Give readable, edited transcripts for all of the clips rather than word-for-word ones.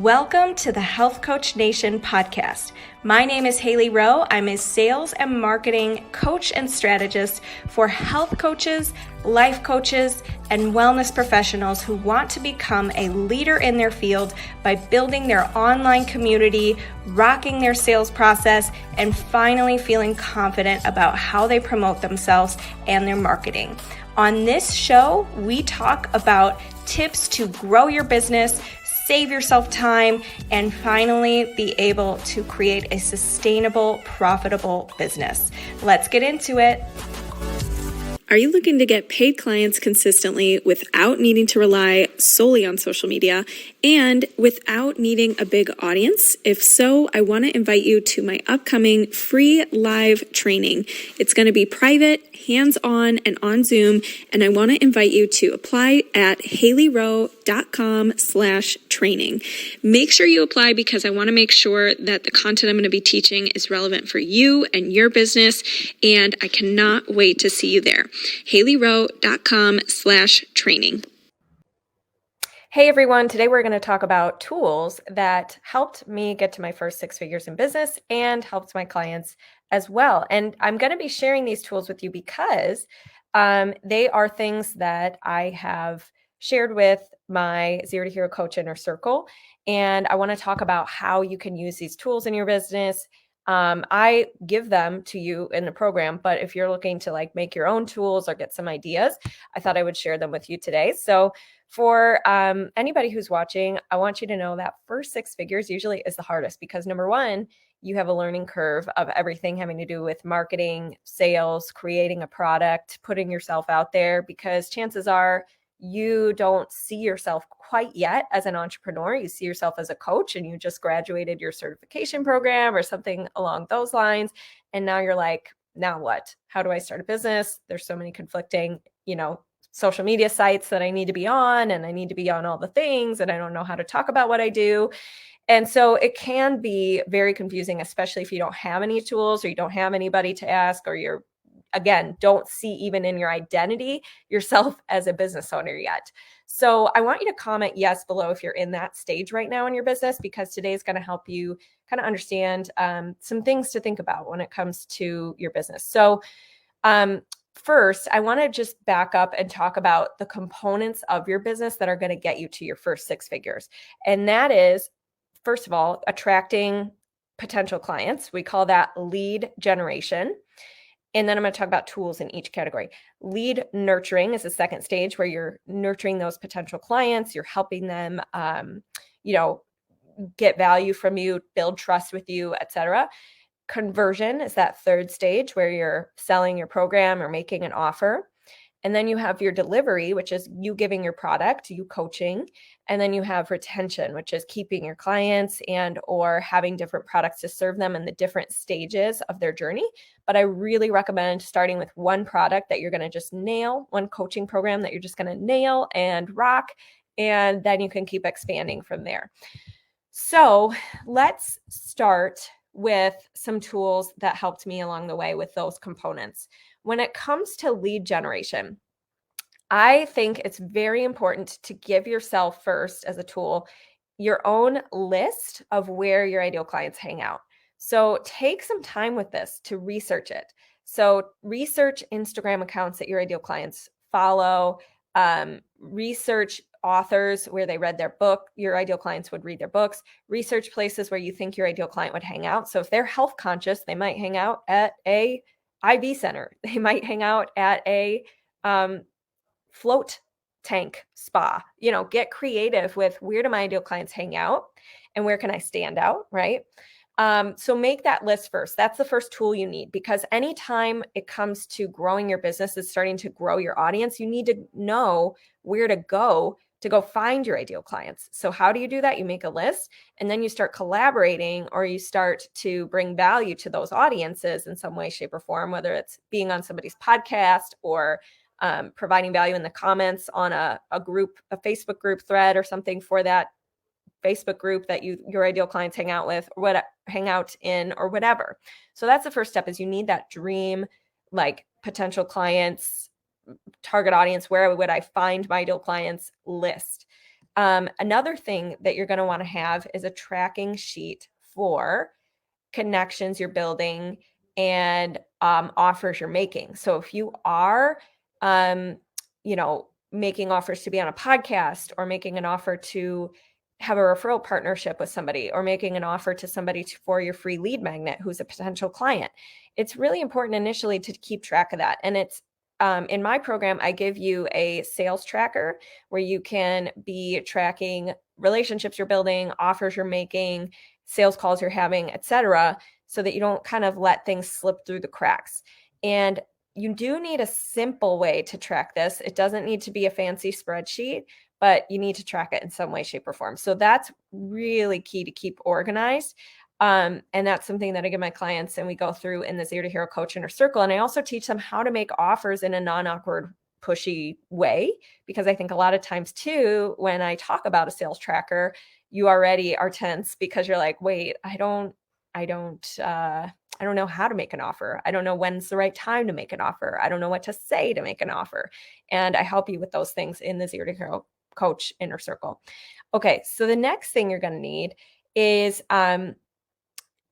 Welcome to the Health Coach Nation podcast. My name is Hailey Rowe. I'm a sales and marketing coach and strategist for health coaches, life coaches, and wellness professionals who want to become a leader in their field by building their online community, rocking their sales process, and finally feeling confident about how they promote themselves and their marketing. On this show, we talk about tips to grow your business, save yourself time, and finally be able to create a sustainable, profitable business. Let's get into it. Are you looking to get paid clients consistently without needing to rely solely on social media and without needing a big audience? If so, I want to invite you to my upcoming free live training. It's going to be private, hands-on, and on Zoom, and I want to invite you to apply at haileyrowe.com/training. Make sure you apply because I want to make sure that the content I'm going to be teaching is relevant for you and your business, and I cannot wait to see you there. haileyrowe.com/training. Hey everyone, today we're going to talk about tools that helped me get to my first 6 figures in business and helped my clients as well. And I'm going to be sharing these tools with you because they are things that I have shared with my Zero to Hero Coach Inner Circle. And I want to talk about how you can use these tools in your business. I give them to you in the program, but if you're looking to make your own tools or get some ideas, I thought I would share them with you today. So for anybody who's watching, I want you to know that first 6 figures usually is the hardest because number one, you have a learning curve of everything having to do with marketing, sales, creating a product, putting yourself out there, because chances are you don't see yourself quite yet as an entrepreneur. You see yourself as a coach and you just graduated your certification program or something along those lines. And now you're like, now what? How do I start a business? There's so many conflicting, social media sites that I need to be on, and I need to be on all the things, and I don't know how to talk about what I do. And so it can be very confusing, especially if you don't have any tools or you don't have anybody to ask, or you're, again, don't see even in your identity yourself as a business owner yet. So I want you to comment yes below if you're in that stage right now in your business, because today is going to help you kind of understand some things to think about when it comes to your business. So first, I want to just back up and talk about the components of your business that are going to get you to your first 6 figures. And that is, first of all, attracting potential clients. We call that lead generation. And then I'm going to talk about tools in each category. Lead nurturing is the second stage, where you're nurturing those potential clients. You're helping them, get value from you, build trust with you, etc. Conversion is that third stage, where you're selling your program or making an offer. And then you have your delivery, which is you giving your product, you coaching. And then you have retention, which is keeping your clients and or having different products to serve them in the different stages of their journey. But I really recommend starting with one product that you're going to just nail, one coaching program that you're just going to nail and rock. And then you can keep expanding from there. So let's start with some tools that helped me along the way with those components. When it comes to lead generation, I think it's very important to give yourself first, as a tool, your own list of where your ideal clients hang out. So take some time with this to research it. So research Instagram accounts that your ideal clients follow, research authors where they read their book, your ideal clients would read their books, research places where you think your ideal client would hang out. So if they're health conscious, they might hang out at a IV center. They might hang out at a float tank spa. Get creative with where do my ideal clients hang out and where can I stand out, right? So make that list first. That's the first tool you need, because anytime it comes to growing your business, is starting to grow your audience, you need to know where to go find your ideal clients. So how do you do that? You make a list and then you start collaborating, or you start to bring value to those audiences in some way, shape, or form, whether it's being on somebody's podcast or providing value in the comments on a Facebook group thread or something for that Facebook group that your ideal clients hang out with, or hang out in, or whatever. So that's the first step, is you need that dream, potential clients, target audience, where would I find my ideal clients list. Another thing that you're going to want to have is a tracking sheet for connections you're building and offers you're making. So if you are, um, making offers to be on a podcast, or making an offer to have a referral partnership with somebody, or making an offer to somebody for your free lead magnet who's a potential client, it's really important initially to keep track of that. And it's in my program, I give you a sales tracker where you can be tracking relationships you're building, offers you're making, sales calls you're having, etc., so that you don't kind of let things slip through the cracks. And you do need a simple way to track this. It doesn't need to be a fancy spreadsheet, but you need to track it in some way, shape, or form. So that's really key to keep organized. And that's something that I give my clients, and we go through in the Zero to Hero Coach Inner Circle. And I also teach them how to make offers in a non-awkward, pushy way, because I think a lot of times too, when I talk about a sales tracker, you already are tense because you're like, wait, I don't know how to make an offer. I don't know when's the right time to make an offer. I don't know what to say to make an offer. And I help you with those things in the Zero to Hero Coach Inner Circle. Okay, so the next thing you're going to need is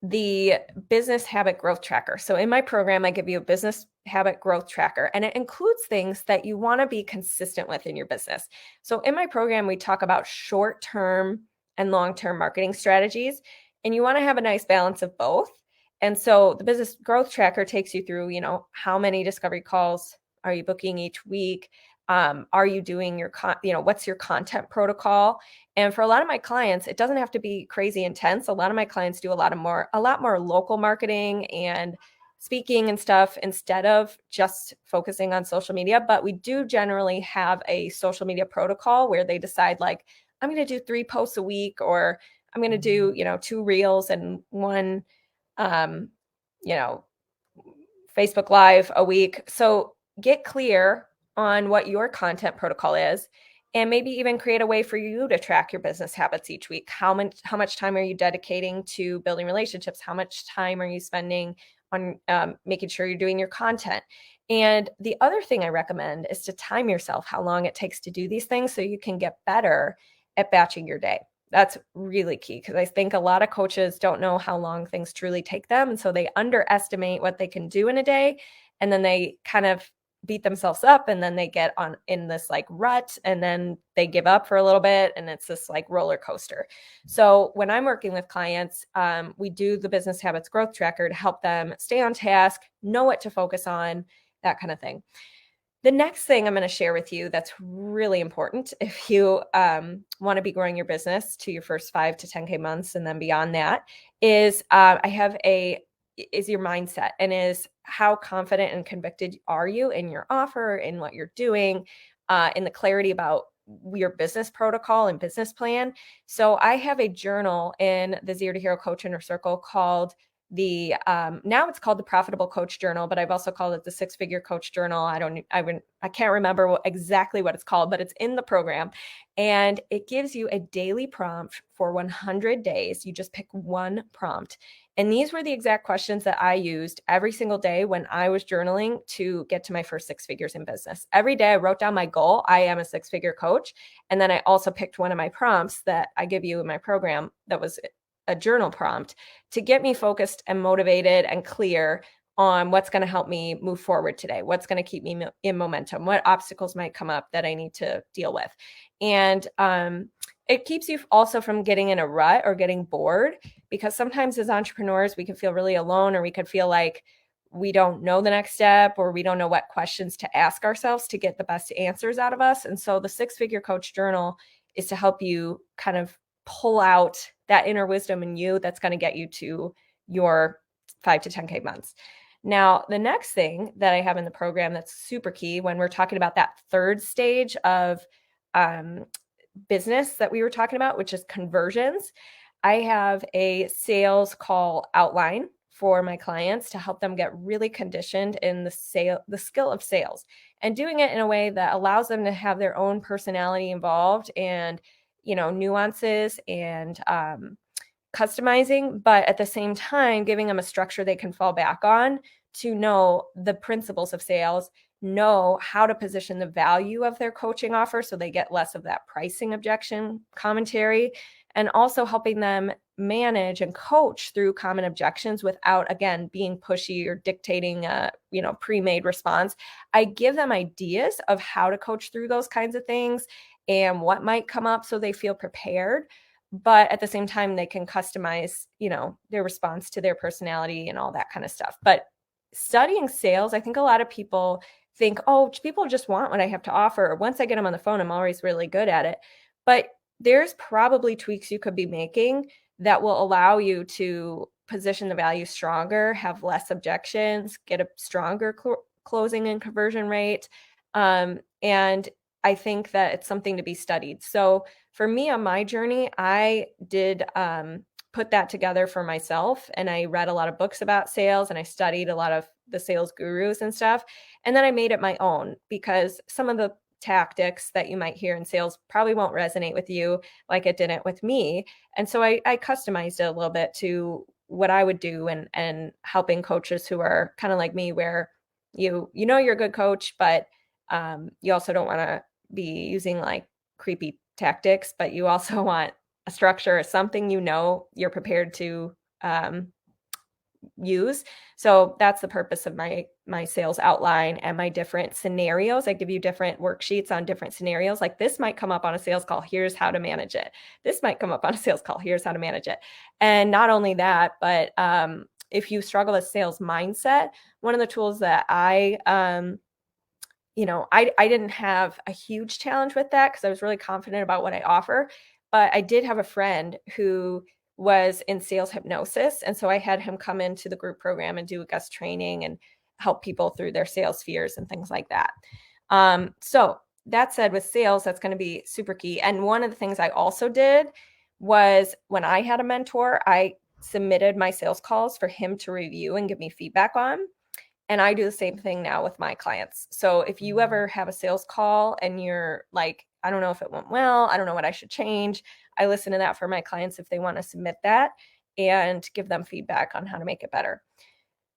the business habit growth tracker. So in my program, I give you a business habit growth tracker, and it includes things that you want to be consistent with in your business. So in my program, we talk about short-term and long-term marketing strategies, and you want to have a nice balance of both. And so the business growth tracker takes you through, how many discovery calls are you booking each week? Are you doing your, what's your content protocol? And for a lot of my clients, it doesn't have to be crazy intense. A lot of my clients do a lot more local marketing and speaking and stuff instead of just focusing on social media. But we do generally have a social media protocol where they decide, like, I'm going to do 3 posts a week, or I'm going to do, 2 reels and 1, you know, Facebook Live a week. So get clear on what your content protocol is, and maybe even create a way for you to track your business habits each week. How much time are you dedicating to building relationships? How much time are you spending on making sure you're doing your content? And the other thing I recommend is to time yourself how long it takes to do these things, so you can get better at batching your day. That's really key, because I think a lot of coaches don't know how long things truly take them. And so they underestimate what they can do in a day. And then they kind of beat themselves up, and then they get on in this like rut, and then they give up for a little bit, and it's this like roller coaster. So when I'm working with clients, we do the business habits growth tracker to help them stay on task, know what to focus on, that kind of thing. The next thing I'm going to share with you that's really important if you want to be growing your business to your first 5 to 10K months and then beyond that is is your mindset, and is how confident and convicted are you in your offer, in what you're doing, in the clarity about your business protocol and business plan. So I have a journal in the Zero to Hero Coach Inner Circle called now it's called the Profitable Coach Journal, but I've also called it the 6-Figure Coach Journal. I can't remember exactly what it's called, but it's in the program, and it gives you a daily prompt for 100 days. You just pick one prompt. And these were the exact questions that I used every single day when I was journaling to get to my first 6 figures in business. Every day I wrote down my goal. I am a 6-figure coach. And then I also picked one of my prompts that I give you in my program that was a journal prompt to get me focused and motivated and clear on what's going to help me move forward today, what's going to keep me in momentum, what obstacles might come up that I need to deal with. And it keeps you also from getting in a rut or getting bored, because sometimes as entrepreneurs, we can feel really alone, or we could feel like we don't know the next step, or we don't know what questions to ask ourselves to get the best answers out of us. And so the 6-Figure Coach Journal is to help you kind of pull out that inner wisdom in you that's going to get you to your 5 to 10K months. Now, the next thing that I have in the program that's super key when we're talking about that third stage of business that we were talking about, which is conversions, I have a sales call outline for my clients to help them get really conditioned in the skill of sales, and doing it in a way that allows them to have their own personality involved, and nuances and customizing, but at the same time, giving them a structure they can fall back on to know the principles of sales know how to position the value of their coaching offer so they get less of that pricing objection commentary, and also helping them manage and coach through common objections without, again, being pushy or dictating a pre-made response. I give them ideas of how to coach through those kinds of things and what might come up so they feel prepared, but at the same time they can customize their response to their personality and all that kind of stuff. But studying sales, I think a lot of people think, oh, people just want what I have to offer. Once I get them on the phone, I'm always really good at it. But there's probably tweaks you could be making that will allow you to position the value stronger, have less objections, get a stronger closing and conversion rate. And I think that it's something to be studied. So for me on my journey, I did put that together for myself, and I read a lot of books about sales, and I studied a lot of the sales gurus and stuff. And then I made it my own, because some of the tactics that you might hear in sales probably won't resonate with you like it didn't with me. And so I customized it a little bit to what I would do, and helping coaches who are kind of like me, where you're a good coach, but you also don't want to be using like creepy tactics, but you also want a structure, something you're prepared to use. So that's the purpose of my sales outline and my different scenarios. I give you different worksheets on different scenarios. Like, this might come up on a sales call. Here's how to manage it. This might come up on a sales call. Here's how to manage it. And not only that, but if you struggle with sales mindset, one of the tools that I didn't have a huge challenge with that because I was really confident about what I offer. But I did have a friend who was in sales hypnosis. And so I had him come into the group program and do a guest training and help people through their sales fears and things like that. So that said, with sales, that's going to be super key. And one of the things I also did was, when I had a mentor, I submitted my sales calls for him to review and give me feedback on. And I do the same thing now with my clients. So if you ever have a sales call and you're like, I don't know if it went well, I don't know what I should change, I listen to that for my clients if they want to submit that, and give them feedback on how to make it better.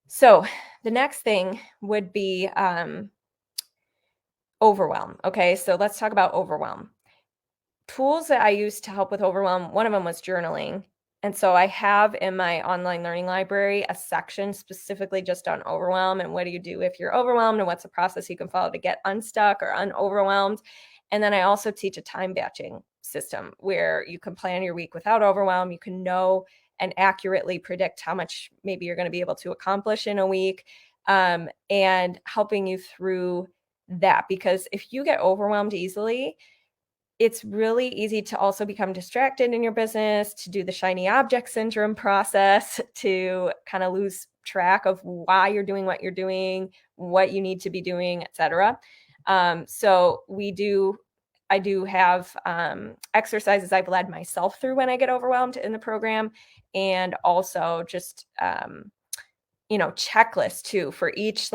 So the next thing would be overwhelm. Okay, so let's talk about overwhelm. Tools that I used to help with overwhelm, one of them was journaling. And so I have in my online learning library a section specifically just on overwhelm and what do you do if you're overwhelmed, and what's the process you can follow to get unstuck or unoverwhelmed. And then I also teach a time batching system where you can plan your week without overwhelm. You can know and accurately predict how much maybe you're going to be able to accomplish in a week, and helping you through that. Because if you get overwhelmed easily, it's really easy to also become distracted in your business, to do the shiny object syndrome process, to kind of lose track of why you're doing what you're doing, what you need to be doing, etc. So I do have exercises I've led myself through when I get overwhelmed in the program, and also just checklists too for each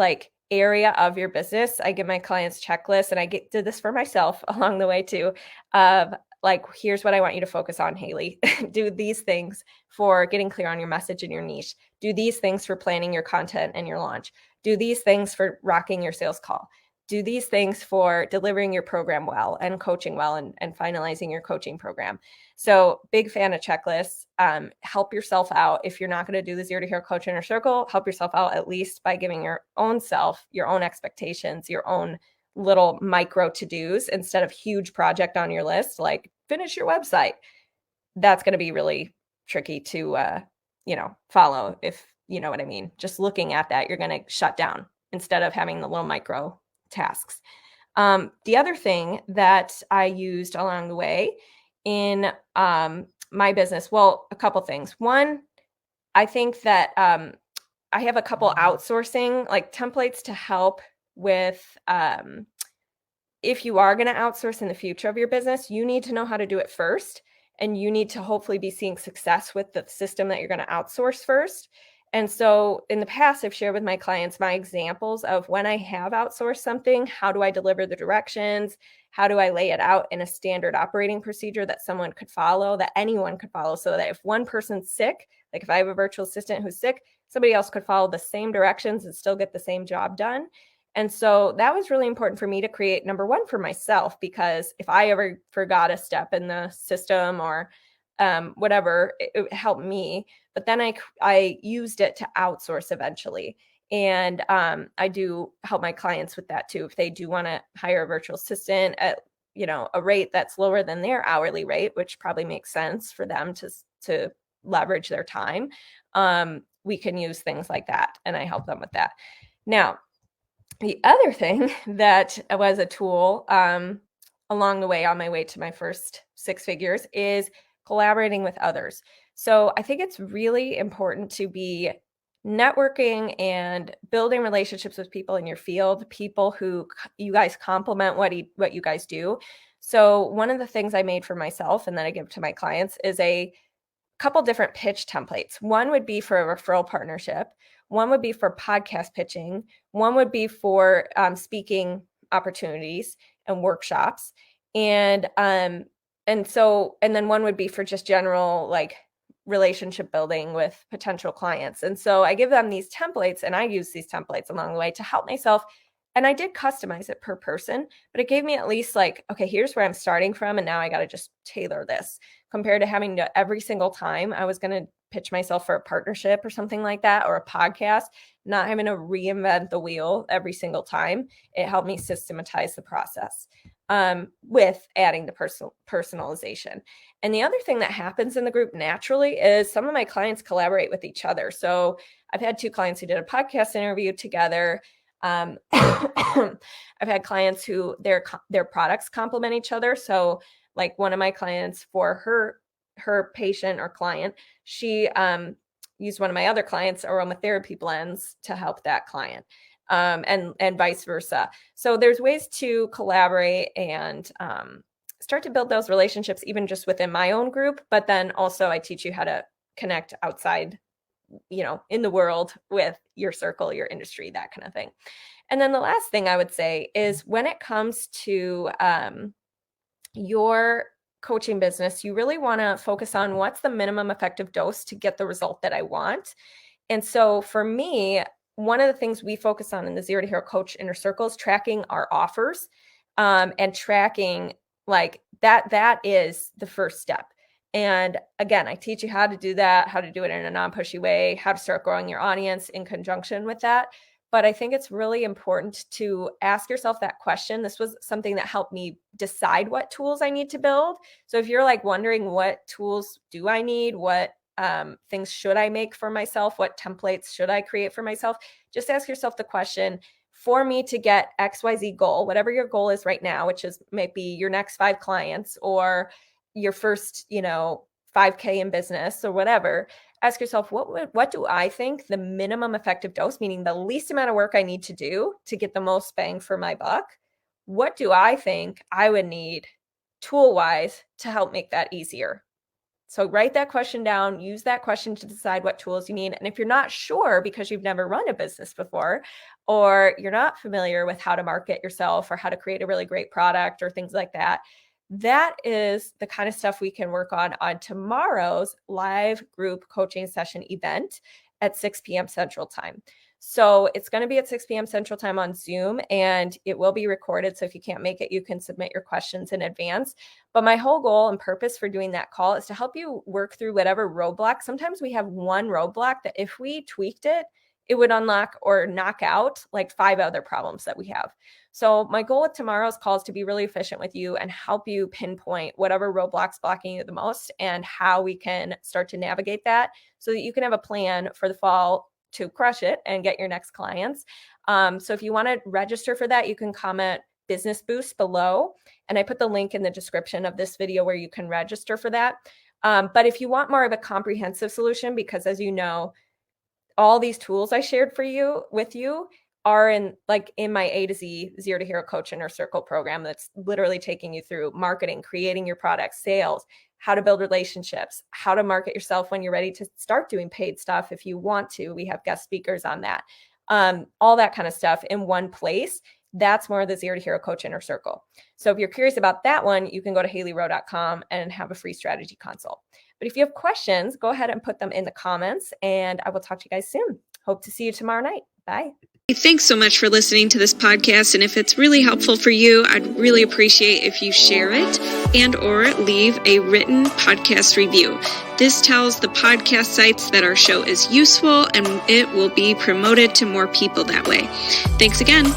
area of your business. I give my clients checklists, and I did this for myself along the way too, of here's what I want you to focus on, Hailey. Do these things for getting clear on your message and your niche. Do these things for planning your content and your launch. Do these things for rocking your sales call. Do these things for delivering your program well and coaching well, and finalizing your coaching program. So big fan of checklists. Help yourself out. If you're not going to do the 0 to Hero Coach Inner Circle, help yourself out at least by giving your own self your own expectations, your own little micro to-dos, instead of huge project on your list, like finish your website. That's going to be really tricky to, follow, if you know what I mean. Just looking at that, you're going to shut down instead of having the little micro tasks. The other thing that I used along the way in my business, well, a couple things. One, I think that I have a couple outsourcing templates to help with if you are going to outsource in the future of your business, you need to know how to do it first, and you need to hopefully be seeing success with the system that you're going to outsource first. And so in the past, I've shared with my clients my examples of when I have outsourced something, how do I deliver the directions? How do I lay it out in a standard operating procedure that someone could follow, that anyone could follow, so that if one person's sick, like if I have a virtual assistant who's sick, somebody else could follow the same directions and still get the same job done. And so that was really important for me to create, number one, for myself, because if I ever forgot a step in the system or whatever, it helped me. But then I used it to outsource eventually. And I do help my clients with that too. If they do want to hire a virtual assistant at, a rate that's lower than their hourly rate, which probably makes sense for them to leverage their time, we can use things like that. And I help them with that. Now, the other thing that was a tool along the way on my way to my first 6 figures is collaborating with others. So I think it's really important to be networking and building relationships with people in your field, people who you guys complement what you guys do. So one of the things I made for myself and then I give to my clients is a couple different pitch templates. One would be for a referral partnership. One would be for podcast pitching. One would be for speaking opportunities and workshops. And then one would be for just general like relationship building with potential clients. And so I give them these templates and I use these templates along the way to help myself. And I did customize it per person, but it gave me at least like, okay, here's where I'm starting from. And now I got to just tailor this compared to having to every single time I was going to pitch myself for a partnership or something like that, or a podcast, not having to reinvent the wheel every single time. It helped me systematize the process with adding the personalization. And the other thing that happens in the group naturally is some of my clients collaborate with each other. So I've had 2 clients who did a podcast interview together. I've had clients who their products complement each other. So like one of my clients, for her patient or client, she used one of my other clients' aromatherapy blends to help that client, and vice versa. So there's ways to collaborate and start to build those relationships even just within my own group. But then also I teach you how to connect outside, in the world with your circle, your industry, that kind of thing. And then the last thing I would say is when it comes to your coaching business, you really want to focus on what's the minimum effective dose to get the result that I want. And so for me, one of the things we focus on in the Zero to Hero Coach Inner Circle is tracking our offers, and tracking like that is the first step. And again, I teach you how to do that, how to do it in a non-pushy way, how to start growing your audience in conjunction with that. But I think it's really important to ask yourself that question. This was something that helped me decide what tools I need to build. So if you're like wondering what tools do I need, what things should I make for myself, what templates should I create for myself, just ask yourself the question, for me to get XYZ goal, whatever your goal is right now, which is maybe your next 5 clients or your first, 5K in business or whatever, ask yourself, what do I think the minimum effective dose, meaning the least amount of work I need to do to get the most bang for my buck? What do I think I would need tool-wise to help make that easier? So write that question down, use that question to decide what tools you need. And if you're not sure because you've never run a business before, or you're not familiar with how to market yourself or how to create a really great product or things like that, that is the kind of stuff we can work on tomorrow's live group coaching session event at 6 p.m. Central Time. So it's going to be at 6 p.m. Central Time on Zoom, and it will be recorded. So if you can't make it, you can submit your questions in advance. But my whole goal and purpose for doing that call is to help you work through whatever roadblock. Sometimes we have one roadblock that if we tweaked it, it would unlock or knock out like 5 other problems that we have. So my goal with tomorrow's call is to be really efficient with you and help you pinpoint whatever roadblocks blocking you the most and how we can start to navigate that so that you can have a plan for the fall to crush it and get your next clients. So if you want to register for that, you can comment Business Boost below. And I put the link in the description of this video where you can register for that. But if you want more of a comprehensive solution, because as you know, all these tools I shared with you are in my A to Z Zero to Hero Coach Inner Circle program that's literally taking you through marketing, creating your products, sales, how to build relationships, how to market yourself when you're ready to start doing paid stuff if you want to. We have guest speakers on that. All that kind of stuff in one place. That's more of the Zero to Hero Coach Inner Circle. So if you're curious about that one, you can go to HaileyRowe.com and have a free strategy consult. But if you have questions, go ahead and put them in the comments, and I will talk to you guys soon. Hope to see you tomorrow night. Bye. Thanks so much for listening to this podcast, and if it's really helpful for you, I'd really appreciate if you share it and or leave a written podcast review. This tells the podcast sites that our show is useful and it will be promoted to more people that way. Thanks again.